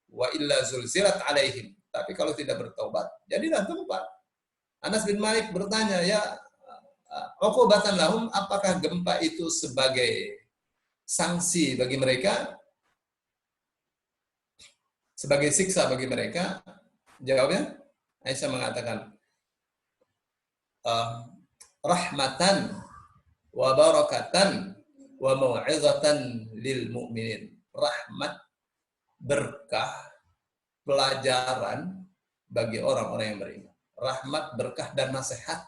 Wa illa zulzilat alaihim, tapi kalau tidak bertobat jadilah gempa. Anas bin Malik bertanya, ya uqubatan lahum, apakah gempa itu sebagai sanksi bagi mereka? sebagai siksa bagi mereka? Jawabnya, Aisyah mengatakan, rahmatan wa barakatan wa mau'izatan lil mu'minin. Rahmat, berkah, pelajaran bagi orang-orang yang beriman. Rahmat, berkah, dan nasihat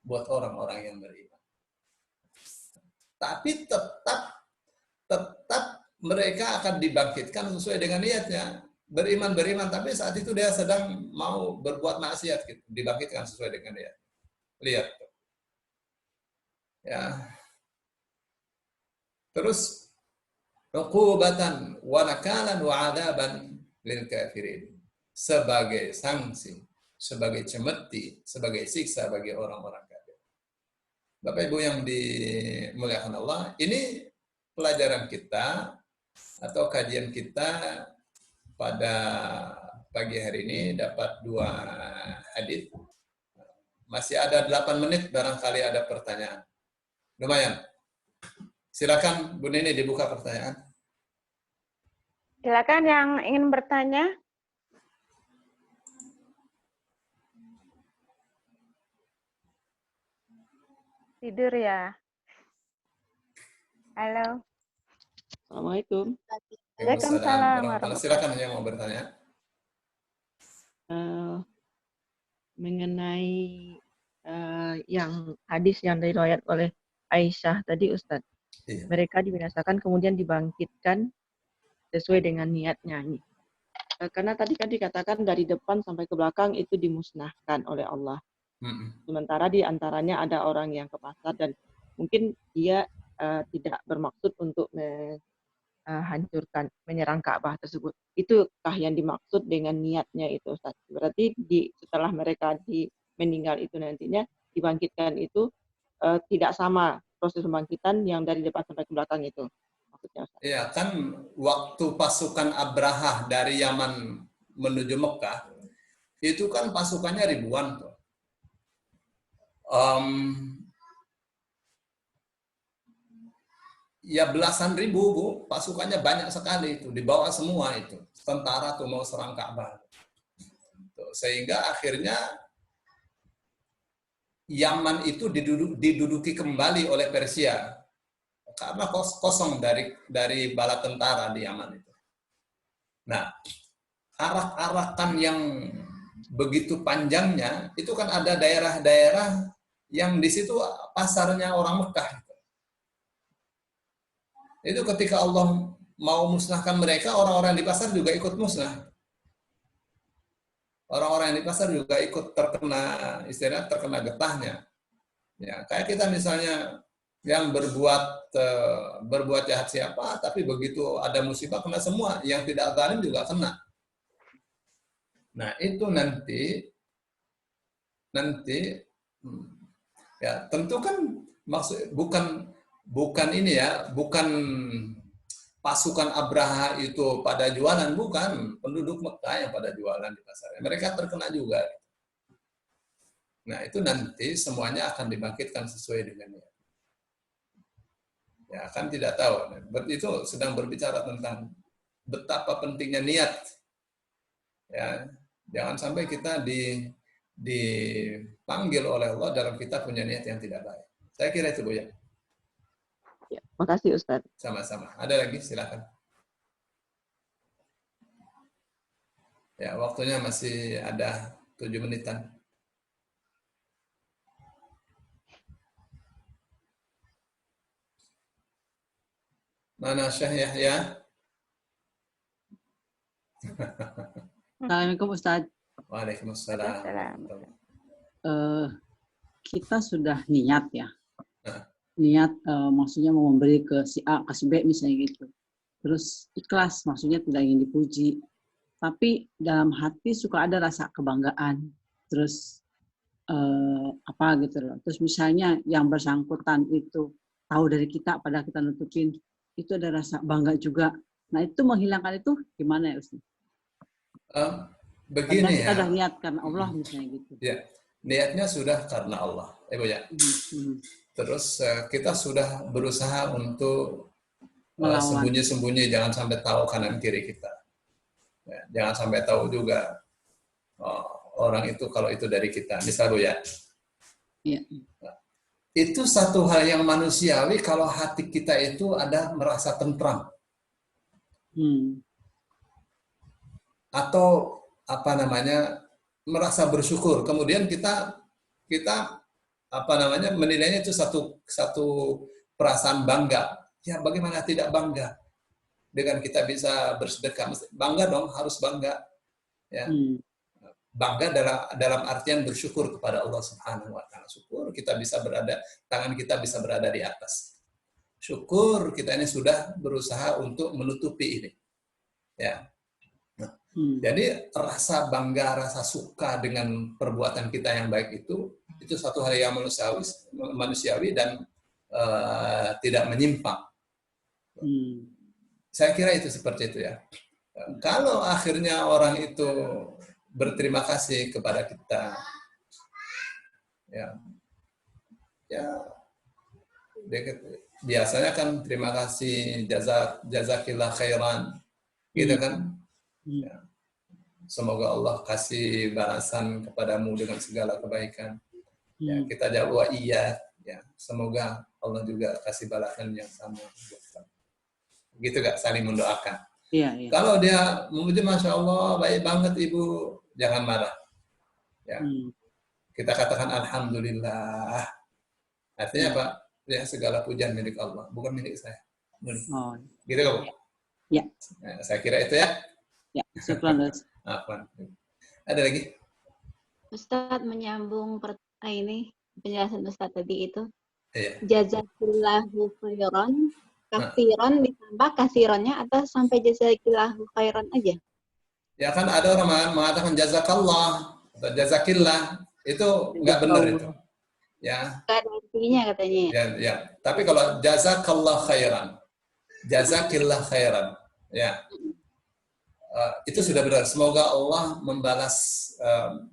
buat orang-orang yang beriman. Tapi tetap mereka akan dibangkitkan sesuai dengan niatnya. Beriman, tapi saat itu dia sedang mau berbuat maksiat, gitu. Dibangkitkan sesuai dengan niat. Lihat. Ya. Terus, uqubatan wa nakalan wa adaban lil kafirin. Sebagai sanksi, sebagai cemeti, sebagai siksa bagi orang-orang kafir. Bapak Ibu yang dimuliakan Allah, ini pelajaran kita atau kajian kita pada pagi hari ini dapat 2 hadits. Masih ada 8 menit, barangkali ada pertanyaan. Lumayan. Silakan Bu Nini dibuka pertanyaan. Silakan yang ingin bertanya. Tidur ya? Halo. Assalamualaikum. Waalaikumsalam warahmatullahi. Silakan yang mau bertanya. Mengenai yang hadis yang diriwayat oleh Aisyah tadi, Ustadz. Iya. Mereka dibinasakan kemudian dibangkitkan sesuai dengan niatnya. Karena tadi kan dikatakan dari depan sampai ke belakang itu dimusnahkan oleh Allah. Sementara di antaranya ada orang yang ke pasar dan mungkin dia tidak bermaksud untuk hancurkan, menyerang Ka'bah tersebut. Itukah yang dimaksud dengan niatnya itu, Ustaz? Berarti setelah mereka meninggal itu nantinya dibangkitkan itu tidak sama proses pembangkitan yang dari depan sampai ke belakang itu. Maksudnya, Ustaz. Iya, kan waktu pasukan Abrahah dari Yaman menuju Mekah, itu kan pasukannya ribuan tuh. Ya belasan ribu, Bu. Pasukannya banyak sekali itu, dibawa semua itu. Tentara tuh mau serang Ka'bah. Sehingga akhirnya Yaman itu diduduki kembali oleh Persia. Karena kosong dari bala tentara di Yaman itu. Nah, arak-arakan yang begitu panjangnya, itu kan ada daerah-daerah yang di situ pasarnya orang Mekah. Itu ketika Allah mau musnahkan mereka, orang-orang di pasar juga ikut musnah. Orang-orang yang di pasar juga ikut terkena getahnya. Ya, kayak kita misalnya yang berbuat jahat siapa, tapi begitu ada musibah kena semua, yang tidak zalim juga kena. Nah, itu nanti ya tentu kan maksud bukan ini ya, bukan pasukan Abraha itu pada jualan, bukan penduduk Mekah yang pada jualan di pasar. Mereka terkena juga. Nah, itu nanti semuanya akan dibangkitkan sesuai dengannya. Ya, kan tidak tahu. Itu sedang berbicara tentang betapa pentingnya niat. Ya, jangan sampai kita dipanggil oleh Allah dalam kita punya niat yang tidak baik. Saya kira itu, Bu ya. Ya, makasih Ustaz. Sama-sama. Ada lagi? Silakan. Ya, waktunya masih ada 7 menitan. Mana Syekh Yahya? Assalamualaikum Ustaz. Waalaikumsalam. Kita sudah niat ya. Nah. Niat maksudnya mau memberi ke si A, ke si B misalnya gitu. Terus ikhlas, maksudnya tidak ingin dipuji. Tapi dalam hati suka ada rasa kebanggaan. Terus apa gitu loh. Terus misalnya yang bersangkutan itu tahu dari kita, padahal kita nutupin, itu ada rasa bangga juga. Nah itu menghilangkan itu gimana ya Ustaz? Begini karena kita ya. Sudah niat karena Allah misalnya gitu. Ya, niatnya sudah karena Allah. Bu ya. Terus kita sudah berusaha untuk sembunyi-sembunyi, jangan sampai tahu kanan kiri kita. Ya, jangan sampai tahu juga orang itu kalau itu dari kita. Misal Bu ya. Iya. Itu satu hal yang manusiawi kalau hati kita itu ada merasa tentram. Atau apa namanya merasa bersyukur. Kemudian kita menilainya itu satu perasaan bangga. Ya bagaimana tidak bangga dengan kita bisa bersedekah? Bangga dong, harus bangga. Ya. Bangga dalam artian bersyukur kepada Allah Subhanahu wa taala. Syukur kita bisa tangan kita bisa berada di atas. Syukur kita ini sudah berusaha untuk menutupi ini. Ya. Jadi rasa bangga, rasa suka dengan perbuatan kita yang baik itu satu hal yang manusiawi dan tidak menyimpang. Saya kira itu seperti itu ya. Kalau akhirnya orang itu berterima kasih kepada kita, biasanya kan terima kasih, jazakillah khairan, gitu kan? Ya. Semoga Allah kasih balasan kepadamu dengan segala kebaikan. Ya, kita jawab iya. Ya, semoga Allah juga kasih balasan yang sama. Gitu gak saling mendoakan. Iya. Kalau dia memuji, Masya Allah, baik banget Ibu, jangan marah. Ya. Kita katakan Alhamdulillah. Artinya apa? Ya, segala pujian milik Allah, bukan milik saya. Gitu gak Bu? Ya. Nah, saya kira itu ya. Ya, syukran. Apa? Ada lagi? Ustadz menyambung ini penjelasan Ustadz tadi itu. Iya. Jazakillahu khairan, kafiron ditambah kasironnya atau sampai jazakillahu khairan aja? Ya kan ada orang mengatakan jazakallah atau jazakillah, itu nggak benar itu. Ya. Nggak ada artinya katanya. Ya. Tapi kalau jazakallah khairan, jazakillah khairan, ya. Itu sudah benar. Semoga Allah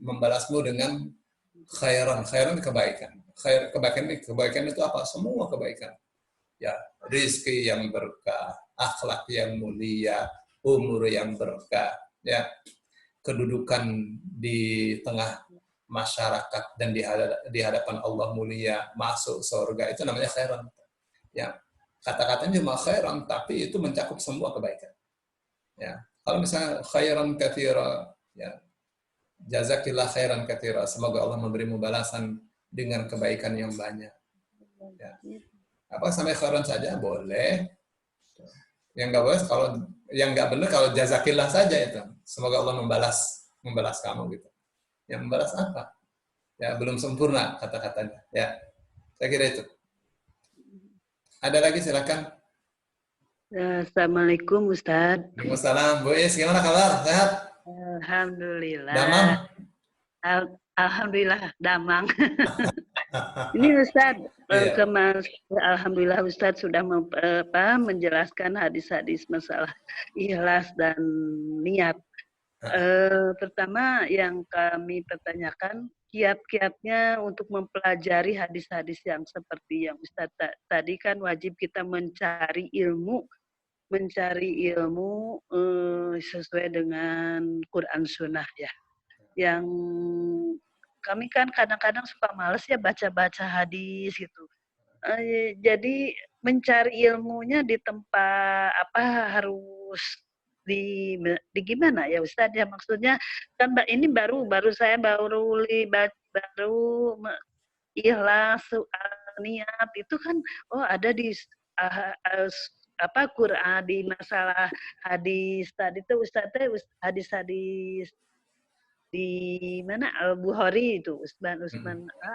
membalasmu dengan khairan. Khairan kebaikan. Kebaikan itu apa? Semua kebaikan. Ya, rizki yang berkah, akhlak yang mulia, umur yang berkah, ya, kedudukan di tengah masyarakat dan di hadapan Allah mulia, masuk surga, itu namanya khairan. Ya, kata-katanya cuma khairan, tapi itu mencakup semua kebaikan. Ya. Kalau misalnya khairan katsira, ya, jazakillah khairan katsira, semoga Allah memberimu balasan dengan kebaikan yang banyak. Ya. Apa sampai khairan saja boleh. Yang nggak boleh yang nggak benar kalau jazakillah saja itu. Semoga Allah membalas kamu gitu. Yang membalas apa? Ya belum sempurna kata-katanya. Ya, saya kira itu. Ada lagi silakan. Assalamualaikum Ustadz. Waalaikumsalam. Bu Is, gimana kabar? Sehat? Alhamdulillah. Damang? Alhamdulillah, damang. Ini Ustadz, alhamdulillah Ustadz sudah menjelaskan hadis-hadis masalah ikhlas dan niat. Pertama yang kami pertanyakan, kiat-kiatnya untuk mempelajari hadis-hadis yang seperti yang Ustadz tadi kan wajib kita mencari ilmu sesuai dengan Quran Sunnah ya. Yang kami kan kadang-kadang suka males ya baca-baca hadis gitu. Jadi mencari ilmunya di tempat harus di gimana ya Ustadz ya, maksudnya kan ini baru ikhlas niat itu kan ada di Quran di masalah hadis tadi tuh Ustadz hadis-hadis di mana Bukhari itu Usman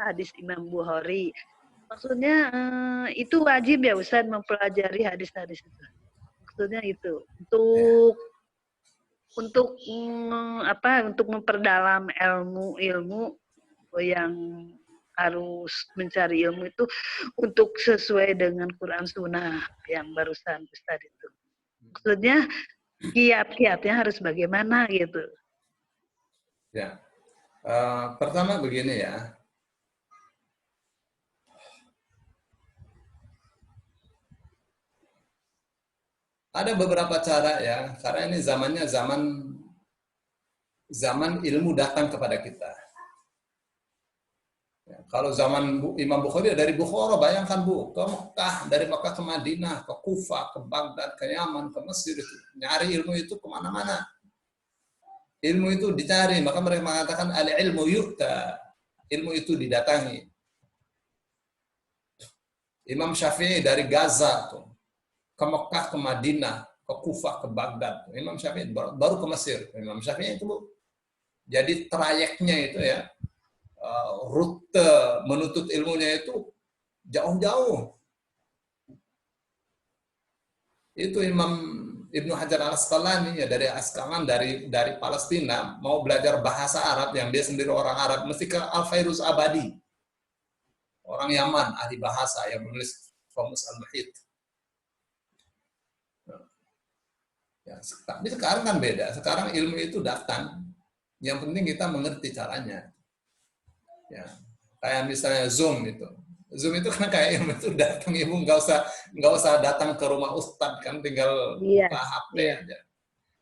hadis Imam Bukhari, maksudnya itu wajib ya Ustadz mempelajari hadis-hadis itu, maksudnya itu untuk memperdalam ilmu yang harus mencari ilmu itu untuk sesuai dengan Quran Sunnah yang barusan Ustadz itu. Maksudnya kiat-kiatnya harus bagaimana gitu. Ya, pertama begini ya. Ada beberapa cara ya, karena ini zamannya zaman zaman ilmu datang kepada kita. Ya, kalau zaman Imam Bukhari dari Bukhara, bayangkan Bu, ke Mekah, dari Mekah ke Madinah, ke Kufah, ke Baghdad, ke Yaman, ke Mesir, itu nyari ilmu itu kemana-mana. Ilmu itu dicari, maka mereka mengatakan al-ilmu yu'ta, ilmu itu didatangi. Imam Syafi'i dari Gaza tuh, ke Mekah, ke Madinah, ke Kufah, ke Baghdad. Imam Syafi'i baru ke Mesir. Imam Syafi'i itu Bu. Jadi trayeknya itu ya, rute menuntut ilmunya itu jauh-jauh. Itu Imam Ibnu Hajar Al-Asqalani ya, dari Asqalan, dari Palestina, mau belajar bahasa Arab yang dia sendiri orang Arab, mesti ke Al-Fairuz Abadi. Orang Yaman, ahli bahasa yang menulis Qamus Al-Muhit. Ya, tapi sekarang kan beda. Sekarang ilmu itu datang. Yang penting kita mengerti caranya. Ya, kayak misalnya Zoom itu. Zoom itu kan kayak ilmu itu datang, Ibu nggak usah datang ke rumah Ustadz, kan tinggal buka HP aja.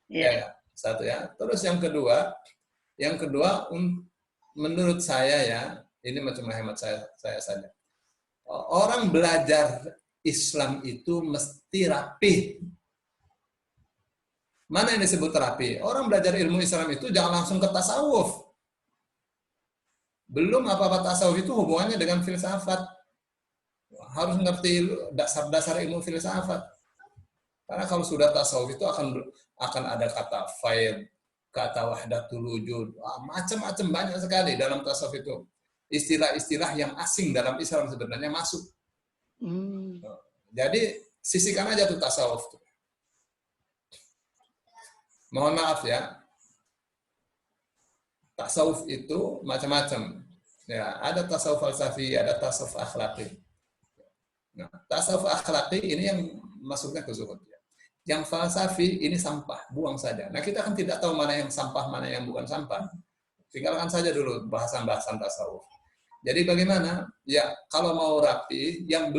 Ya, satu ya. Terus yang kedua menurut saya ya, ini macam hemat saya saja. Orang belajar Islam itu mesti rapi. Mana yang disebut rapi? Orang belajar ilmu Islam itu jangan langsung ke tasawuf. Belum apa-apa tasawuf itu hubungannya dengan filsafat. Harus ngerti dasar-dasar ilmu filsafat. Karena kalau sudah tasawuf itu akan ada kata faid, kata wahdatul wujud, macam-macam banyak sekali dalam tasawuf itu. Istilah-istilah yang asing dalam Islam sebenarnya masuk. Jadi sisihkan aja tuh tasawuf. Mohon maaf ya. Tasawuf itu macam-macam. Ya, ada tasawuf falsafi, ada tasawuf akhlaki. Nah, tasawuf akhlaki ini yang masuknya ke zuhud. Yang falsafi ini sampah, buang saja. Nah, kita kan tidak tahu mana yang sampah, mana yang bukan sampah. Tinggalkan saja dulu bahasan-bahasan tasawuf. Jadi bagaimana? Ya, kalau mau rapi, yang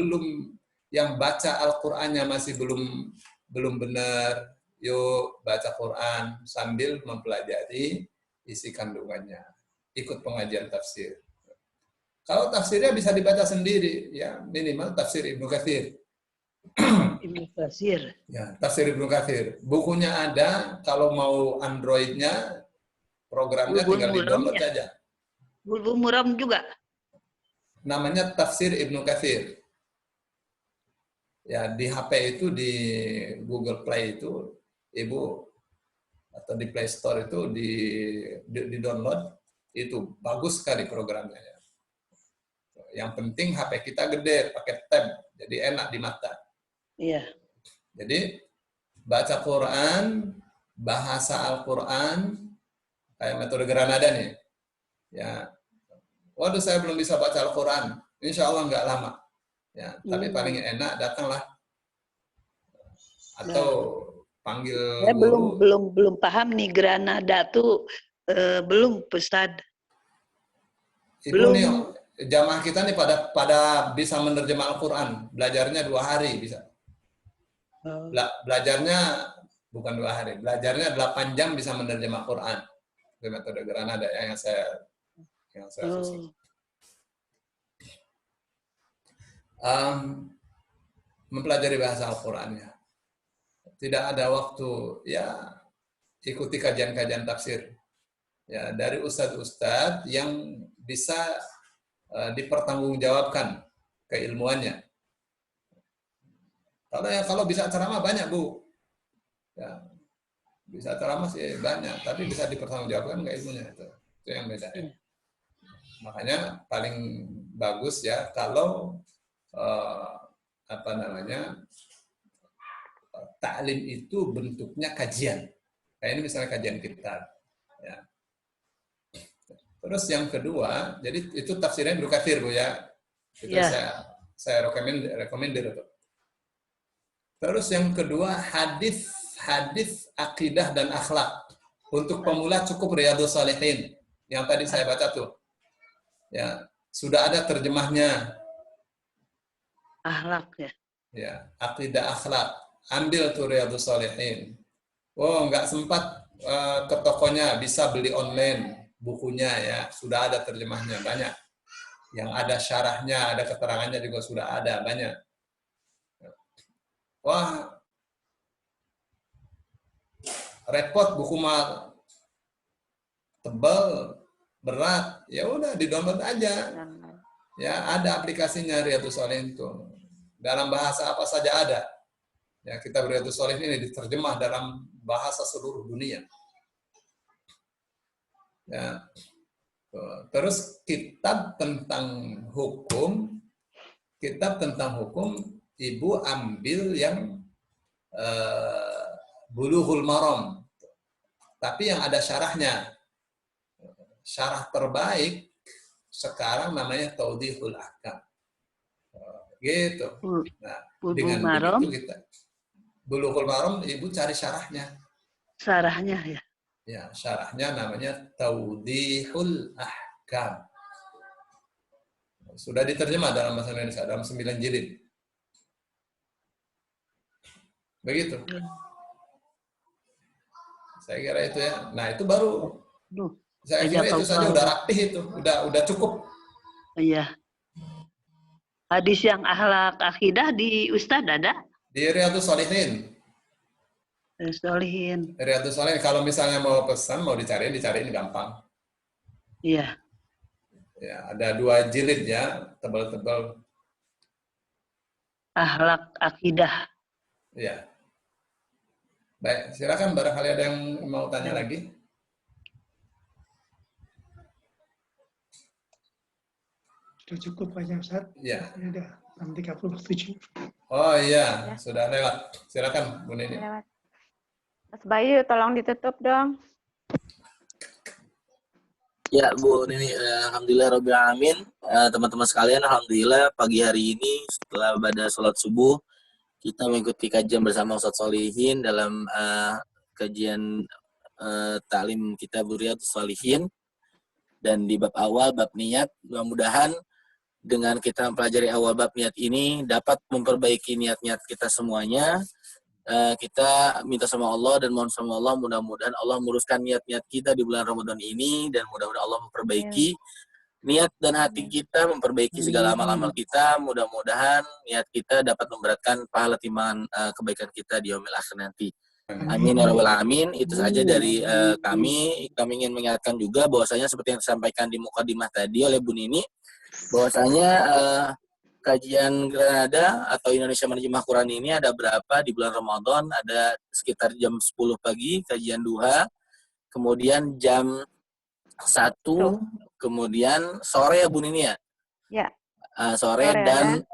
baca Al-Qur'annya masih belum benar, yuk baca Quran sambil mempelajari isi kandungannya. Ikut pengajian tafsir. Kalau tafsirnya bisa dibaca sendiri, ya minimal tafsir Ibnu Katsir. Ibnu Katsir. Ya, tafsir Ibnu Katsir. Bukunya ada, kalau mau Android-nya, programnya tinggal di-download saja. Bulbul Muram juga. Namanya tafsir Ibnu Katsir. Ya, di HP itu, di Google Play itu, Ibu, atau di Play Store itu di download, itu bagus sekali programnya. Ya. Yang penting HP kita gede, pakai tab, jadi enak di mata. Iya. Jadi baca Quran, bahasa Al-Quran, kayak metode Granada nih. Ya, waduh saya belum bisa baca Al-Quran, insya Allah nggak lama. Ya, tapi paling enak datanglah atau panggil saya guru. belum paham nih Granada tuh belum Ustaz. Belum nih jamaah kita nih pada bisa menerjemah Al-Quran, belajarnya 2 hari bisa. Belajarnya bukan 2 hari, belajarnya 8 jam bisa menerjemah Al-Quran. Itu metode Granada yang saya susun. Mempelajari bahasa Al-Qurannya. Tidak ada waktu, ya ikuti kajian-kajian tafsir. Ya, dari ustadz-ustadz yang bisa dipertanggungjawabkan keilmuannya. Kalau bisa ceramah banyak, Bu. Ya, bisa ceramah sih banyak, tapi bisa dipertanggungjawabkan keilmuannya itu yang beda. Ya. Makanya paling bagus ya kalau ta'lim itu bentuknya kajian. Kayak ini misalnya kajian kitab. Ya. Terus yang kedua, jadi itu tafsirnya Ibnu Katsir, Bu ya. Itu saya rekomendasi itu. Terus yang kedua, hadis akidah dan akhlak. Untuk pemula cukup Riyadhus Shalihin yang tadi saya baca tuh. Ya, sudah ada terjemahnya. Akhlak ya. Ya, akidah akhlak. Ambil tuh Riyadhus Shalihin. Oh, nggak sempat ke tokonya, bisa beli online bukunya ya, sudah ada terjemahnya banyak. Yang ada syarahnya, ada keterangannya juga sudah ada banyak. Wah, repot buku mah tebal, berat, ya udah di-download aja. Ya, ada aplikasinya Riyadhus Shalihin itu. Dalam bahasa apa saja ada. Ya, kitab Riyadhus Shalihin ini diterjemah dalam bahasa seluruh dunia. Ya. Terus kitab tentang hukum Ibu ambil yang Bulughul Maram. Tapi yang ada syarahnya. Syarah terbaik sekarang namanya Taudhihul Ahkam. Gitu. Nah, dengan begitu kita Bulughul Maram Ibu cari syarahnya. Syarahnya ya. Ya, syarahnya namanya Taudhihul Ahkam. Sudah diterjemah dalam bahasa Indonesia dalam 9 jilid. Begitu. Saya kira itu ya. Nah, itu baru. Saya kira itu saja udah rapih itu, udah cukup. Iya. Hadis yang akhlak akidah di Ustadz ada? Di Riyadhus Shalihin. Riyadhus Shalihin. Kalau misalnya mau pesan, mau dicariin gampang. Iya. Ya, ada 2 jilid ya, tebal-tebal. Akhlak akidah. Iya. Baik, silakan barangkali ada yang mau tanya lagi. Sudah cukup banyak, Ustaz. Iya. Sudah 6:37. Oh iya, sudah lewat. Silakan, Bu Nini. Lewat. Mas Bayu, tolong ditutup dong. Ya, Bu Nini, alhamdulillah rabbil alamin. Teman-teman sekalian, alhamdulillah pagi hari ini setelah pada sholat subuh kita mengikuti kajian bersama Ustadz Shalihin dalam kajian taklim kitab Riyadhus Shalihin, dan di bab awal, bab niat. Mudah-mudahan dengan kita mempelajari awal bab niat ini dapat memperbaiki niat-niat kita semuanya. Kita minta sama Allah dan mohon sama Allah, mudah-mudahan Allah meluruskan niat-niat kita di bulan Ramadan ini, dan mudah-mudahan Allah memperbaiki niat dan hati kita, memperbaiki segala amal-amal kita. Mudah-mudahan niat kita dapat memberatkan pahala timbangan kebaikan kita di yaumil akhir nanti. Amin ya rabbal alamin. Itu saja dari kami. Kami ingin mengingatkan juga bahwasanya seperti yang disampaikan di mukadimah tadi oleh Bu Nini, bahwasanya kajian Granada atau Indonesia Menerjemah Quran ini ada berapa di bulan Ramadan? Ada sekitar jam 10 pagi kajian duha, kemudian jam 1, kemudian sore ya Bu Nini ya? Ya. Sore dan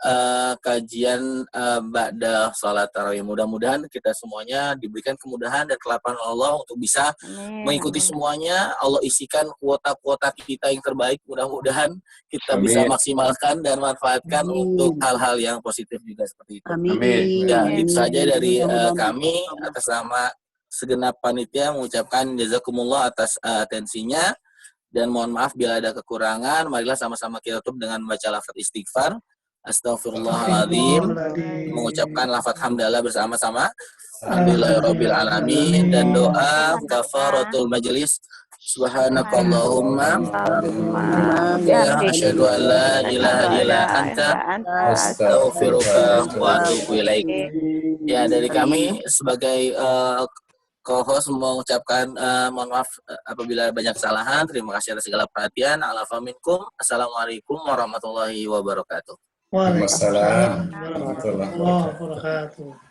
kajian ba'da salat tarawih. Mudah-mudahan kita semuanya diberikan kemudahan dan kelapangan Allah untuk bisa mengikuti semuanya. Allah isikan kuota-kuota kita yang terbaik. Mudah-mudahan kita bisa maksimalkan dan manfaatkan untuk hal-hal yang positif juga seperti itu. Amin. Ya, itu saja dari kami. Atas nama segenap panitia mengucapkan jazakumullah atas atensinya. Dan mohon maaf bila ada kekurangan. Marilah sama-sama kita tutup dengan membaca lafaz istighfar. Astaghfirullahaladzim. Mengucapkan lafaz hamdalah bersama-sama. Alhamdulillahirabbil alamin. Dan doa kafaratul majelis. Subhanakallahumma asyhadu an la ilaha illa anta astaghfiruka wa atubu ilaik. Ya, dari kami sebagai co-host mengucapkan mohon maaf apabila banyak kesalahan. Terima kasih atas segala perhatian. Alafaminkum. Assalamualaikum warahmatullahi wabarakatuh. Waalaikumsalam warahmatullahi wabarakatuh.